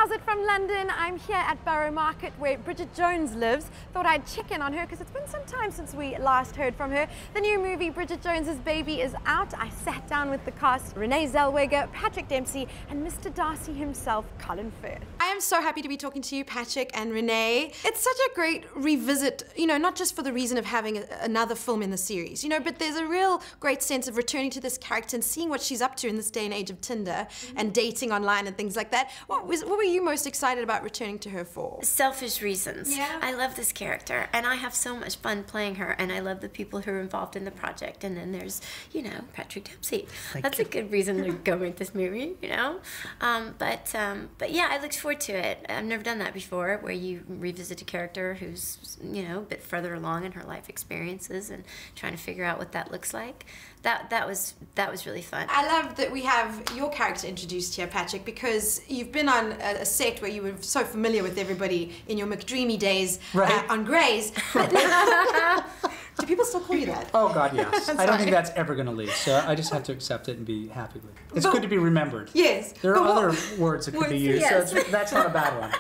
How's it from London? I'm here at Borough Market where Bridget Jones lives. Thought I'd check in on her because it's been some time since we last heard from her. The new movie Bridget Jones's Baby is out. I sat down with the cast, Renee Zellweger, Patrick Dempsey and Mr Darcy himself, Colin Firth. I am so happy to be talking to you, Patrick and Renee. It's such a great revisit, you know, not just for the reason of having another film in the series, you know, but there's a real great sense of returning to this character and seeing what she's up to in this day and age of Tinder and dating online and things like that. What were you most excited about returning to her for? Selfish reasons. Yeah. I love this character and I have so much fun playing her, and I love the people who are involved in the project. And then there's, you know, Patrick Dempsey. That's a good reason to go with this movie, you know? But yeah, I looked forward to it. I've never done that before, where you revisit a character who's, you know, a bit further along in her life experiences and trying to figure out what that looks like. That was really fun. I love that we have your character introduced here, Patrick, because you've been on a set where you were so familiar with everybody in your McDreamy days, right, on Grey's. Do people still call you that? Oh God, yes. I don't think that's ever going to leave, so I just have to accept it and be happy with it. It's good to be remembered. Yes. There are other words that could be used, yes. so that's not a bad one.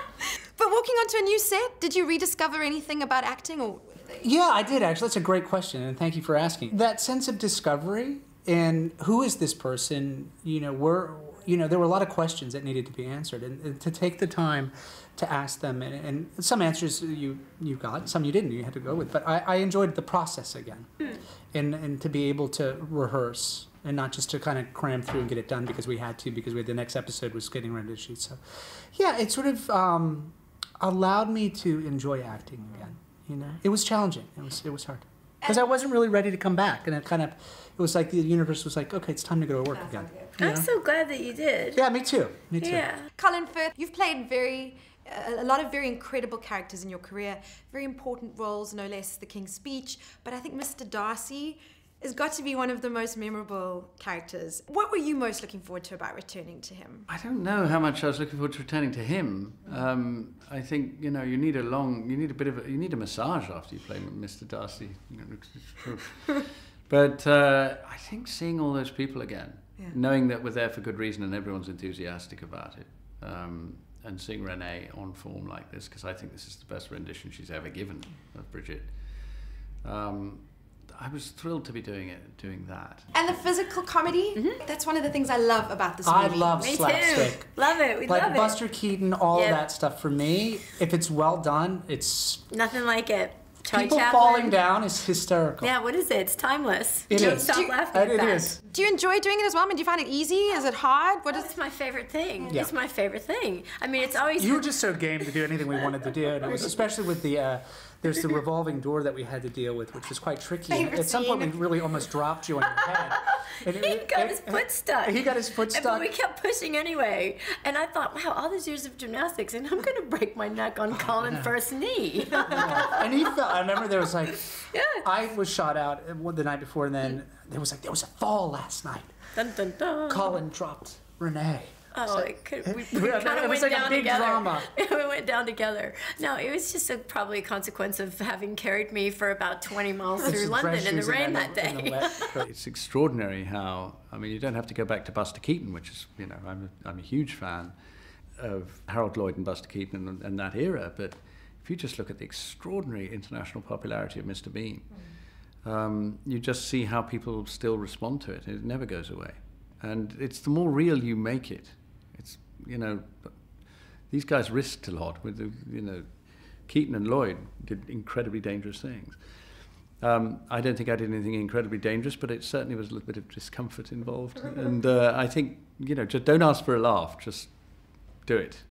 But walking onto a new set, did you rediscover anything about acting? Or? Yeah, I did actually. That's a great question, and thank you for asking. That sense of discovery and who is this person? You know, there were a lot of questions that needed to be answered, and to take the time to ask them, and some answers you got, some you didn't. You had to go with. But I enjoyed the process again, and to be able to rehearse. And not just to kind of cram through and get it done because we had to, because the next episode was getting ready to shoot. So, yeah, it sort of allowed me to enjoy acting again. You know, it was challenging. It was hard because I wasn't really ready to come back, and it was like the universe was like, okay, it's time to go to work again. I'm so glad that you did. Yeah, me too. Me too. Yeah. Colin Firth, you've played a lot of very incredible characters in your career, very important roles, no less The King's Speech. But I think Mr. Darcy has got to be one of the most memorable characters. What were you most looking forward to about returning to him? I don't know how much I was looking forward to returning to him. I think, you know, you need a massage after you play Mr. Darcy. But I think seeing all those people again, knowing that we're there for good reason and everyone's enthusiastic about it, and seeing Renee on form like this, because I think this is the best rendition she's ever given of Bridget. I was thrilled to be doing that. And the physical comedy, that's one of the things I love about this movie. I love Me slapstick. too. Love it. We love like it. Buster Keaton, all of that stuff. For me, if it's well done, it's nothing like it. Charlie people Chaplin. falling down is hysterical. Yeah, what is it? It's timeless. It Don't is. stop laughing at It that. is. Do you enjoy doing it as well? I mean, do you find it easy? Is it hard? It's my favorite thing. Yeah. It's my favorite thing. I mean, it's always... You were just so game to do anything we wanted to do, and it was especially with the there's the revolving door that we had to deal with, which was quite tricky. And at some point, we really almost dropped you on your head. And He got his foot stuck. He got his foot stuck. But we kept pushing anyway. And I thought, wow, all these years of gymnastics, and I'm going to break my neck on Colin Firth's knee. Yeah. And he fell. I remember there was like, I was shot out the night before, and then there was a fall last night. Dun, dun, dun. Colin dropped Renee. Oh, it we kind of went like down a big together. drama. We went down together. No, it was just probably a consequence of having carried me for about 20 miles through London in the rain that day. It's extraordinary how, I mean, you don't have to go back to Buster Keaton, which is, you know, I'm a huge fan of Harold Lloyd and Buster Keaton and that era, but if you just look at the extraordinary international popularity of Mr. Bean, you just see how people still respond to it. It never goes away. And it's the more real you make it. It's, you know, these guys risked a lot. With you know, Keaton and Lloyd did incredibly dangerous things. I don't think I did anything incredibly dangerous, but it certainly was a little bit of discomfort involved. And I think, you know, just don't ask for a laugh, just do it.